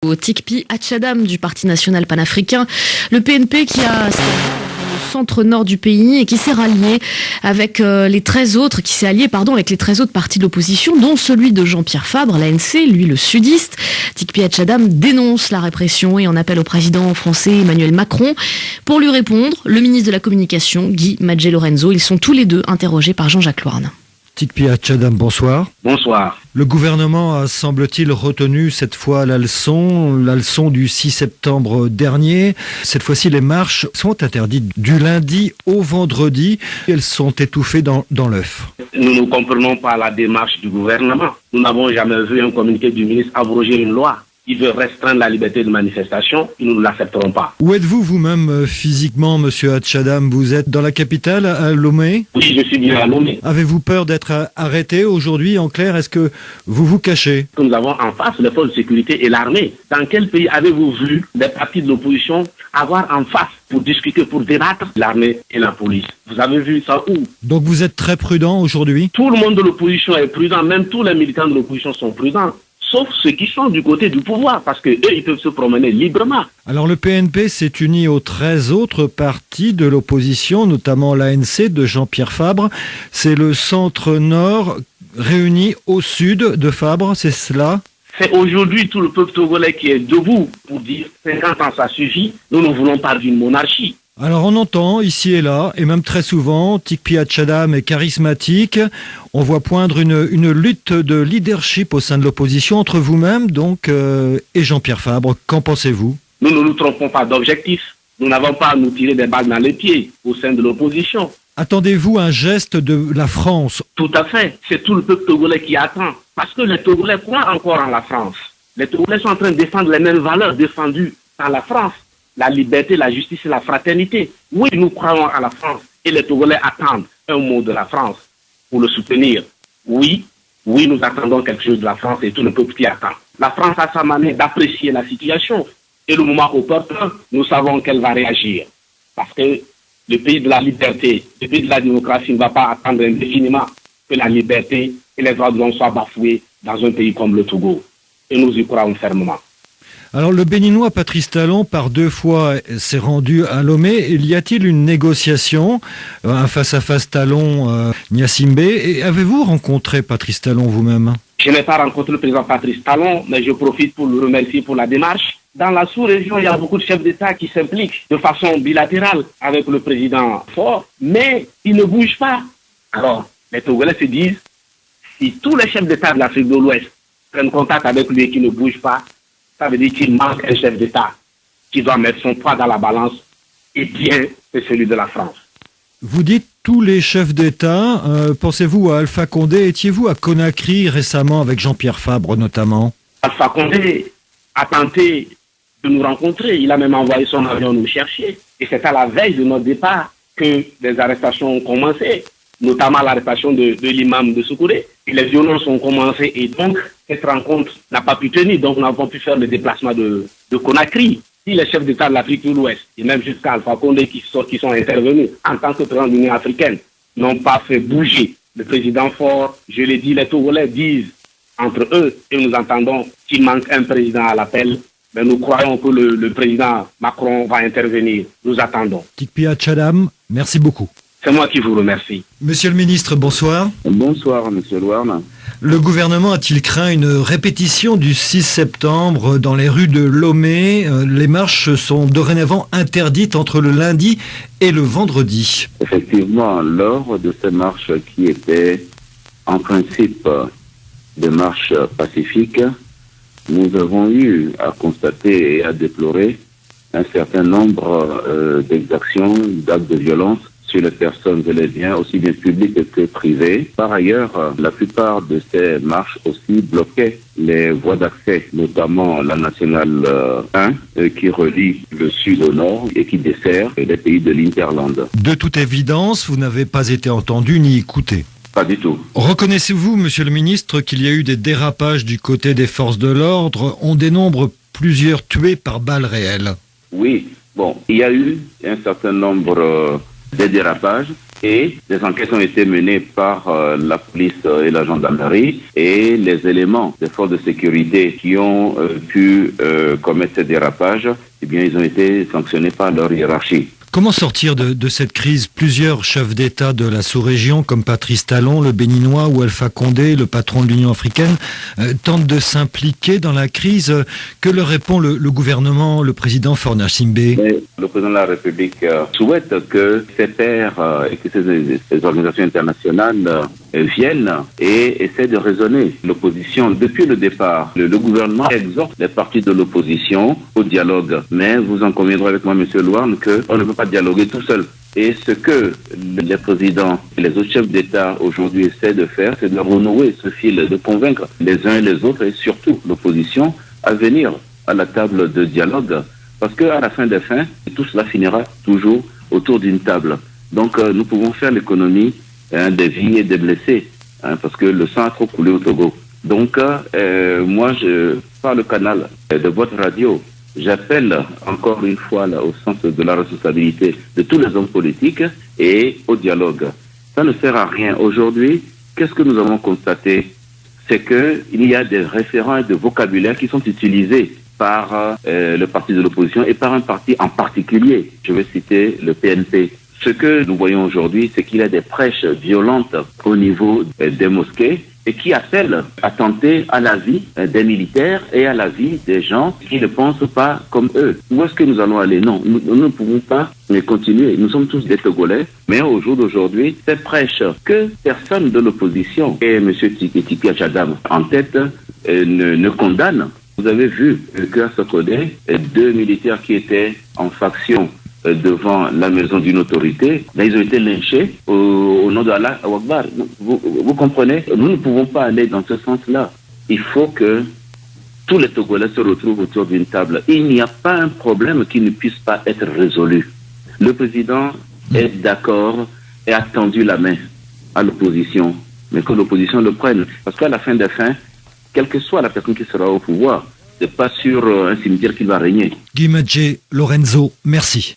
Au Tikpi Hatchadam du Parti national panafricain, le PNP qui a dans le centre-nord du pays et qui s'est allié avec les 13 autres partis de l'opposition, dont celui de Jean-Pierre Fabre, l'ANC, lui le sudiste. Tikpi Hatchadam dénonce la répression et en appelle au président français Emmanuel Macron. Pour lui répondre, le ministre de la Communication, Guy Madjer Lorenzo, ils sont tous les deux interrogés par Jean-Jacques Loarn. Tikpi Hatchadam, bonsoir. Bonsoir. Le gouvernement a, semble-t-il, retenu cette fois la leçon du 6 septembre dernier. Cette fois-ci, les marches sont interdites du lundi au vendredi. Elles sont étouffées dans l'œuf. Nous ne comprenons pas la démarche du gouvernement. Nous n'avons jamais vu un communiqué du ministre abroger une loi. Il veut restreindre la liberté de manifestation et nous ne l'accepterons pas. Où êtes-vous vous-même physiquement, monsieur Hatchadam? Vous êtes dans la capitale, à Lomé? Oui, je suis bien à Lomé. Avez-vous peur d'être arrêté aujourd'hui? En clair, est-ce que vous vous cachez? Nous avons en face les forces de sécurité et l'armée. Dans quel pays avez-vous vu des partis de l'opposition avoir en face pour discuter, pour débattre, l'armée et la police? Vous avez vu ça où? Donc vous êtes très prudent aujourd'hui? Tout le monde de l'opposition est prudent, même tous les militants de l'opposition sont prudents. Sauf ceux qui sont du côté du pouvoir, parce qu'eux, ils peuvent se promener librement. Alors le PNP s'est uni aux 13 autres partis de l'opposition, notamment l'ANC de Jean-Pierre Fabre. C'est le centre-nord réuni au sud de Fabre, c'est cela? C'est aujourd'hui tout le peuple togolais qui est debout pour dire 50 ans, ça suffit, nous ne voulons pas d'une monarchie. Alors on entend ici et là, et même très souvent, Tikpi Hatchadam est charismatique. On voit poindre une lutte de leadership au sein de l'opposition entre vous-même donc et Jean-Pierre Fabre. Qu'en pensez-vous? Nous ne nous trompons pas d'objectif. Nous n'avons pas à nous tirer des balles dans les pieds au sein de l'opposition. Attendez-vous un geste de la France? Tout à fait. C'est tout le peuple togolais qui attend. Parce que les Togolais croient encore en la France. Les Togolais sont en train de défendre les mêmes valeurs défendues par la France. La liberté, la justice et la fraternité. Oui, nous croyons à la France et les Togolais attendent un mot de la France pour le soutenir. Oui, nous attendons quelque chose de la France et tout le peuple qui attend. La France a sa manière d'apprécier la situation et le moment opportun, nous savons qu'elle va réagir. Parce que le pays de la liberté, le pays de la démocratie ne va pas attendre indéfiniment que la liberté et les droits de l'homme soient bafoués dans un pays comme le Togo. Et nous y croyons fermement. Alors le Béninois Patrice Talon, par 2 fois, s'est rendu à Lomé. Y a-t-il une négociation, un face-à-face Talon-Gnassingbé? Et avez-vous rencontré Patrice Talon vous-même? Je n'ai pas rencontré le président Patrice Talon, mais je profite pour le remercier pour la démarche. Dans la sous-région, il y a beaucoup de chefs d'État qui s'impliquent de façon bilatérale avec le président Faure, mais ils ne bougent pas. Alors, les Togolais se disent, si tous les chefs d'État de l'Afrique de l'Ouest prennent contact avec lui et qui ne bougent pas, ça veut dire qu'il manque un chef d'État qui doit mettre son poids dans la balance, et bien, c'est celui de la France. Vous dites tous les chefs d'État. Pensez-vous à Alpha Condé? Étiez-vous à Conakry récemment avec Jean-Pierre Fabre notamment? Alpha Condé a tenté de nous rencontrer. Il a même envoyé son avion nous chercher. Et c'est à la veille de notre départ que les arrestations ont commencé, notamment l'arrestation de l'imam de Soukouré. Et les violences ont commencé et donc cette rencontre n'a pas pu tenir. Donc nous n'avons pas pu faire le déplacement de Conakry. Si les chefs d'État de l'Afrique de l'Ouest, et même jusqu'à Alpha Condé qui sont intervenus en tant que président de l'Union africaine, n'ont pas fait bouger le président Faure, je l'ai dit, les Togolais disent entre eux, et nous entendons qu'il manque un président à l'appel, mais nous croyons que le président Macron va intervenir. Nous attendons. Tikpi Hatchadam, merci beaucoup. C'est moi qui vous remercie. Monsieur le ministre, bonsoir. Bonsoir, monsieur Loarn. Le gouvernement a-t-il craint une répétition du 6 septembre dans les rues de Lomé? Les marches sont dorénavant interdites entre le lundi et le vendredi. Effectivement, lors de ces marches qui étaient en principe des marches pacifiques, nous avons eu à constater et à déplorer un certain nombre d'exactions, d'actes de violence sur les personnes et les biens, aussi bien publics que privés. Par ailleurs, la plupart de ces marches aussi bloquaient les voies d'accès, notamment la nationale 1, qui relie le sud au nord et qui dessert les pays de l'Interland. De toute évidence, vous n'avez pas été entendu ni écouté. Pas du tout. Reconnaissez-vous, monsieur le ministre, qu'il y a eu des dérapages du côté des forces de l'ordre? On dénombre plusieurs tués par balles réelles. Oui, bon, il y a eu un certain nombre des dérapages, et des enquêtes ont été menées par la police et la gendarmerie, et les éléments des forces de sécurité qui ont pu commettre ces dérapages, eh bien, ils ont été sanctionnés par leur hiérarchie. Comment sortir de cette crise? Plusieurs chefs d'État de la sous-région, comme Patrice Talon, le Béninois, ou Alpha Condé, le patron de l'Union africaine, tentent de s'impliquer dans la crise. Que leur répond le gouvernement, le président Faure Gnassingbé? Le président de la République souhaite que ces pairs et que ces organisations internationales viennent et essaient de raisonner l'opposition. Depuis le départ, le gouvernement exhorte les partis de l'opposition au dialogue. Mais vous en conviendrez avec moi, M. Louarn, qu'on ne peut pas dialoguer tout seul. Et ce que les présidents et les autres chefs d'État aujourd'hui essaient de faire, c'est de renouer ce fil, de convaincre les uns et les autres, et surtout l'opposition, à venir à la table de dialogue. Parce qu'à la fin des fins, tout cela finira toujours autour d'une table. Donc nous pouvons faire l'économie des vies et des blessés, parce que le sang a trop coulé au Togo. Donc moi, par le canal de votre radio, j'appelle encore une fois là, au sens de la responsabilité de tous les hommes politiques et au dialogue. Ça ne sert à rien. Aujourd'hui, qu'est-ce que nous avons constaté? C'est qu'il y a des référents et des vocabulaires qui sont utilisés par le parti de l'opposition et par un parti en particulier. Je vais citer le PNP. Ce que nous voyons aujourd'hui, c'est qu'il y a des prêches violentes au niveau des mosquées et qui appellent à tenter à la vie des militaires et à la vie des gens qui ne pensent pas comme eux. Où est-ce que nous allons aller? Non, nous ne pouvons pas continuer. Nous sommes tous des Togolais, mais au jour d'aujourd'hui, ces prêches que personne de l'opposition et M. Tipi Achadam en tête ne condamnent. Vous avez vu qu'à Sokodé, 2 militaires qui étaient en faction devant la maison d'une autorité, là, ils ont été lynchés au nom de Allah Akbar. Vous comprenez? Nous ne pouvons pas aller dans ce sens-là. Il faut que tous les Togolais se retrouvent autour d'une table. Il n'y a pas un problème qui ne puisse pas être résolu. Le président est d'accord et a tendu la main à l'opposition, mais que l'opposition le prenne. Parce qu'à la fin des fins, quelle que soit la personne qui sera au pouvoir, c'est pas sur un cimetière qu'il va régner. Guy Madjé, Lorenzo, merci.